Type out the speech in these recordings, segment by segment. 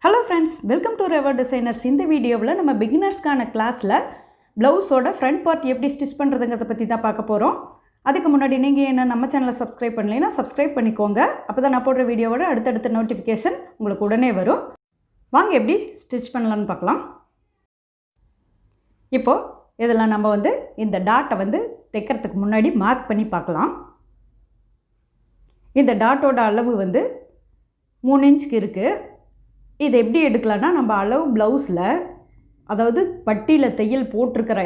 Hello friends, welcome to Reva Designers. இந்த வீடியோவில் நம்ம பிகினர்ஸ்க்கான கிளாஸில் ப்ளவுஸோட ஃப்ரண்ட் பார்ட் எப்படி ஸ்டிச் பண்ணுறதுங்கிறத பற்றி தான் பார்க்க போகிறோம். அதுக்கு முன்னாடி நீங்கள் என்ன நம்ம சேனலை சப்ஸ்கிரைப் பண்ணலைன்னா சப்ஸ்கிரைப் பண்ணிக்கோங்க. அப்போ தான் நான் போடுற வீடியோவோட அடுத்தடுத்த நோட்டிஃபிகேஷன் உங்களுக்கு உடனே வரும். வாங்க எப்படி ஸ்டிச் பண்ணலான்னு பார்க்கலாம். இப்போது இதெல்லாம் நம்ம இந்த டாட்டை தைக்கிறதுக்கு முன்னாடி மார்க் பண்ணி பார்க்கலாம். இந்த டாட்டோட அளவு 3 இன்ச்சுக்கு இருக்குது. இது எப்படி எடுக்கலான்னா, நம்ம அளவு ப்ளவுஸில், அதாவது பட்டியில் தையல் போட்டிருக்கிற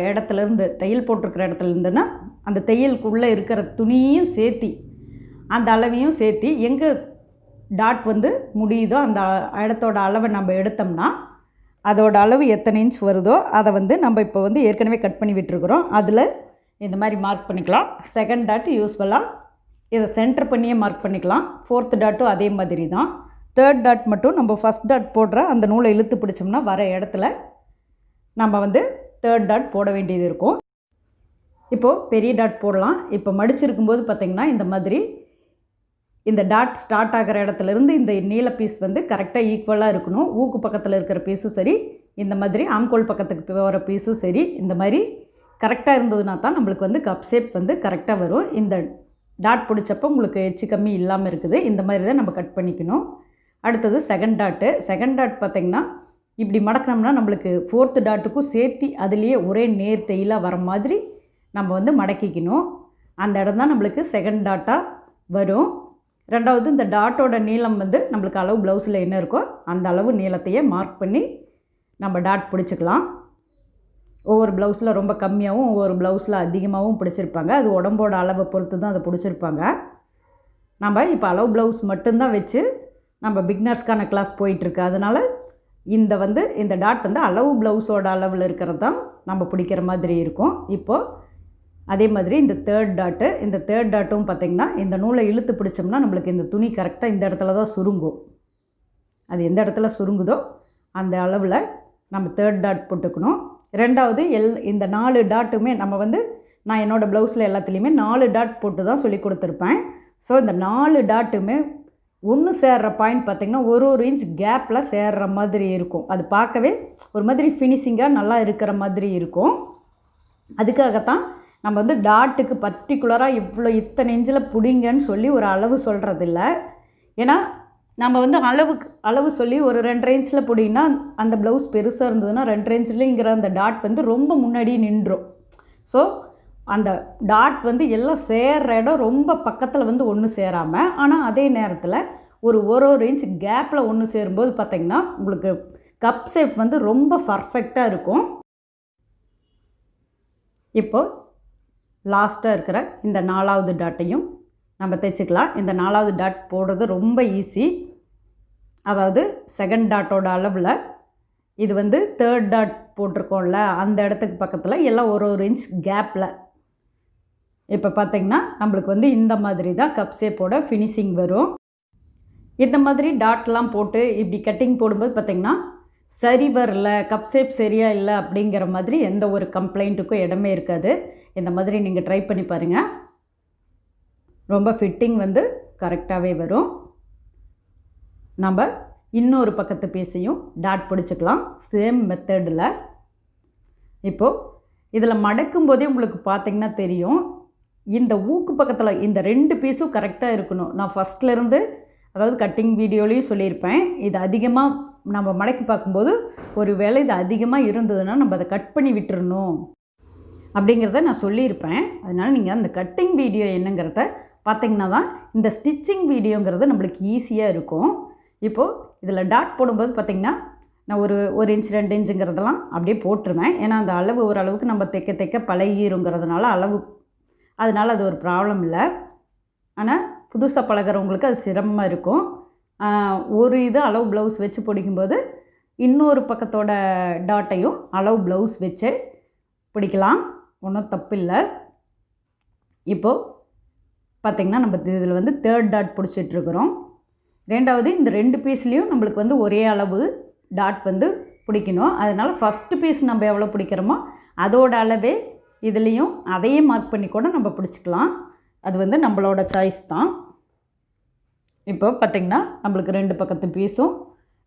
இடத்துலேருந்துன்னா அந்த தையலுக்குள்ளே இருக்கிற துணியும் சேர்த்தி அந்த அளவையும் சேர்த்தி எங்கே டாட் முடியுதோ அந்த இடத்தோட அளவை நம்ம எடுத்தோம்னா அதோட அளவு எத்தனை இன்ச் வருதோ அதை நம்ம இப்போ ஏற்கனவே கட் பண்ணி விட்டுருக்குறோம். அதில் இந்த மாதிரி மார்க் பண்ணிக்கலாம். செகண்ட் டாட் யூஸ்வலாக இதை சென்டர் பண்ணியே மார்க் பண்ணிக்கலாம். ஃபோர்த் டாட்டும் அதே மாதிரி தான். தேர்ட் டாட் மட்டும் நம்ம ஃபஸ்ட் டாட் போடுற அந்த நூலை இழுத்து பிடிச்சோம்னா வர இடத்துல நம்ம தேர்ட் டாட் போட வேண்டியது இருக்கும். இப்போது பெரிய டாட் போடலாம். இப்போ மடிச்சிருக்கும்போது பார்த்திங்கன்னா இந்த மாதிரி இந்த டாட் ஸ்டார்ட் ஆகிற இடத்துலேருந்து இந்த நீல பீஸ் கரெக்டாக ஈக்குவலாக இருக்கணும். ஊக்கு பக்கத்தில் இருக்கிற பீஸும் சரி, இந்த மாதிரி ஆம்கோல் பக்கத்துக்கு போகிற பீஸும் சரி, இந்த மாதிரி கரெக்டாக இருந்ததுனா தான் நம்மளுக்கு கப் ஷேப் கரெக்டாக வரும். இந்த டாட் பிடிச்சப்போ உங்களுக்கு எச்சு கம்மி இல்லாமல் இருக்குது. இந்த மாதிரி தான் நம்ம கட் பண்ணிக்கணும். அடுத்தது செகண்ட் டாட் பார்த்திங்கன்னா இப்படி மடக்கினோம்னா நம்மளுக்கு ஃபோர்த்து டாட்டுக்கும் சேர்த்தி அதுலேயே ஒரே நேர் தையலாக வர மாதிரி நம்ம மடக்கிக்கணும். அந்த இடம் தான் நம்மளுக்கு செகண்ட் டாட்டாக வரும். ரெண்டாவது இந்த டாட்டோட நீளம் நம்மளுக்கு அளவு ப்ளவுஸில் என்ன இருக்கோ அந்த அளவு நீளத்தையே மார்க் பண்ணி நம்ம டாட் பிடிச்சிக்கலாம். ஒவ்வொரு ப்ளவுஸில் ரொம்ப கம்மியாகவும் ஒவ்வொரு ப்ளவுஸில் அதிகமாகவும் பிடிச்சிருப்பாங்க. அது உடம்போட அளவை பொறுத்து தான் அதை பிடிச்சிருப்பாங்க. நம்ம இப்போ அளவு ப்ளவுஸ் மட்டும்தான் வச்சு நம்ம பிகினர்ஸ்க்கான கிளாஸ் போயிட்டுருக்கு. அதனால் இந்த டாட் அளவு ப்ளவுஸோட அளவில் இருக்கிறது தான் நம்ம பிடிக்கிற மாதிரி இருக்கும். இப்போது அதே மாதிரி இந்த தேர்ட் டாட்டும் பார்த்திங்கன்னா இந்த நூலை இழுத்து பிடிச்சோம்னா நம்மளுக்கு இந்த துணி கரெக்டாக இந்த இடத்துல தான் சுருங்கும். அது எந்த இடத்துல சுருங்குதோ அந்த அளவில் நம்ம தேர்ட் டாட் போட்டுக்கணும். ரெண்டாவது இந்த 4 டாட்டுமே நம்ம நான் என்னோடய ப்ளவுஸில் எல்லாத்துலேயுமே 4 டாட் போட்டு தான் சொல்லி கொடுத்துருப்பேன். ஸோ இந்த 4 டாட்டுமே ஒன்று சேர்கிற பாயிண்ட் பார்த்திங்கன்னா ஒரு இன்ச் கேப்பில் சேர்கிற மாதிரி இருக்கும். அது பார்க்கவே ஒரு மாதிரி ஃபினிஷிங்காக நல்லா இருக்கிற மாதிரி இருக்கும். அதுக்காகத்தான் நம்ம டாட்டுக்கு பர்டிகுலராக இத்தனை இன்ச்சில் பிடிங்கன்னு சொல்லி ஒரு அளவு சொல்கிறதில்ல. ஏன்னா நம்ம அளவு சொல்லி ஒரு 2.5 இன்ச்சில் பிடிங்கன்னா அந்த ப்ளவுஸ் பெருசாக இருந்ததுன்னா 2.5 இன்ச்சில்ங்கிற அந்த டாட் ரொம்ப முன்னாடி நின்றும். ஸோ அந்த டாட் எல்லாம் சேர்கிற இடம் ரொம்ப பக்கத்தில் ஒன்று சேராமல், ஆனால் அதே நேரத்தில் ஒரு இன்ச் கேப்பில் ஒன்று சேரும்போது பார்த்திங்கன்னா உங்களுக்கு கப் ஷேப் ரொம்ப பர்ஃபெக்டாக இருக்கும். இப்போது லாஸ்ட்டாக இருக்கிற இந்த 4வது டாட்டையும் நம்ம தைச்சிக்கலாம். இந்த 4வது டாட் போடுறது ரொம்ப ஈஸி. அதாவது செகண்ட் டாட்டோட அளவில் இது தேர்ட் டாட் போட்டிருக்கோம்ல அந்த இடத்துக்கு பக்கத்தில் எல்லாம் ஒரு இன்ச் கேப்பில் இப்போ பார்த்திங்கன்னா நம்மளுக்கு இந்த மாதிரி தான் கப் ஷேப்போட ஃபினிஷிங் வரும். இந்த மாதிரி டாட்லாம் போட்டு இப்படி கட்டிங் போடும்போது பார்த்திங்கன்னா சரி வரல, கப் ஷேப் சரியாக இல்லை அப்படிங்கிற மாதிரி எந்த ஒரு கம்ப்ளைண்ட்டுக்கும் இடமே இருக்காது. இந்த மாதிரி நீங்கள் ட்ரை பண்ணி பாருங்கள். ரொம்ப ஃபிட்டிங் கரெக்டாகவே வரும். நம்ம இன்னொரு பக்கத்து பீஸையும் டாட் பிடிச்சிக்கலாம் சேம் மெத்தடில். இப்போது இதில் மடக்கும் போதே உங்களுக்கு பார்த்திங்கன்னா தெரியும், இந்த ஊக்கு பக்கத்தில் இந்த 2 பீஸும் கரெக்டாக இருக்கணும். நான் ஃபஸ்ட்லேருந்து அதாவது கட்டிங் வீடியோலையும் சொல்லியிருப்பேன், இது அதிகமாக நம்ம மடக்கி பார்க்கும்போது ஒரு வேளை இது அதிகமாக இருந்ததுன்னா நம்ம அதை கட் பண்ணி விட்டுறணும் அப்படிங்கிறத நான் சொல்லியிருப்பேன். அதனால் நீங்கள் அந்த கட்டிங் வீடியோ என்னங்கிறத பார்த்திங்கன்னா தான் இந்த ஸ்டிச்சிங் வீடியோங்கிறது நம்மளுக்கு ஈஸியாக இருக்கும். இப்போது இதில் டாட் போடும்போது பார்த்திங்கன்னா நான் ஒரு இன்ச் 2 இன்ச்சுங்கிறதெல்லாம் அப்படியே போட்டுருவேன். ஏன்னா அந்த அளவு ஓரளவுக்கு நம்ம தைக்க பழகிருங்கிறதுனால அதனால் அது ஒரு ப்ராப்ளம் இல்லை. ஆனால் புதுசாக பழகிறவங்களுக்கு அது சிரமமாக இருக்கும். ஒரு அளவு ப்ளவுஸ் வச்சு பிடிக்கும்போது இன்னொரு பக்கத்தோட டாட்டையும் அளவு ப்ளவுஸ் வச்சு பிடிக்கலாம், ஒன்றும் தப்பில்லை. இப்போது பார்த்திங்கன்னா நம்ம இதில் தேர்ட் டாட் பிடிச்சிட்ருக்குறோம். ரெண்டாவது இந்த 2 பீஸ்லேயும் நம்மளுக்கு ஒரே அளவு டாட் பிடிக்கணும். அதனால் ஃபஸ்ட்டு பீஸ் நம்ம எவ்வளோ பிடிக்கிறோமோ அதோட அளவே இதுலேயும் அதையே மார்க் பண்ணி கூட நம்ம பிடிச்சிக்கலாம். அது நம்மளோட சாய்ஸ் தான். இப்போ பார்த்திங்கன்னா நம்மளுக்கு 2 பக்கத்து பீஸும்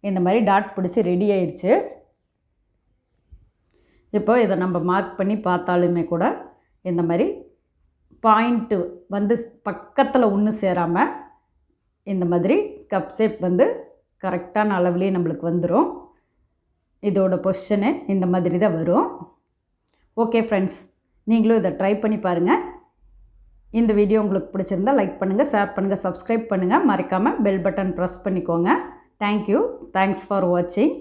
இந்த மாதிரி டாட் பிடிச்சி ரெடி ஆயிடுச்சு. இப்போ இதை நம்ம மார்க் பண்ணி பார்த்தாலுமே கூட இந்த மாதிரி பாயிண்ட்டு வந்து பக்கத்தில் ஒன்று சேராமல் இந்த மாதிரி கப் ஷேப் வந்து கரெக்டான அளவுலேயே நம்மளுக்கு வந்துடும். இதோட பொசிஷனு இந்த மாதிரி தான் வரும். ஓகே ஃப்ரெண்ட்ஸ், நீங்களும் இதை ட்ரை பண்ணி பாருங்கள். இந்த வீடியோ உங்களுக்கு பிடிச்சிருந்தால் லைக் பண்ணுங்கள், ஷேர் பண்ணுங்கள், சப்ஸ்கிரைப் பண்ணுங்கள். மறக்காமல் பெல் பட்டன் ப்ரெஸ் பண்ணிக்கோங்க. தேங்க்யூ. தேங்க்ஸ் ஃபார் வாட்சிங்.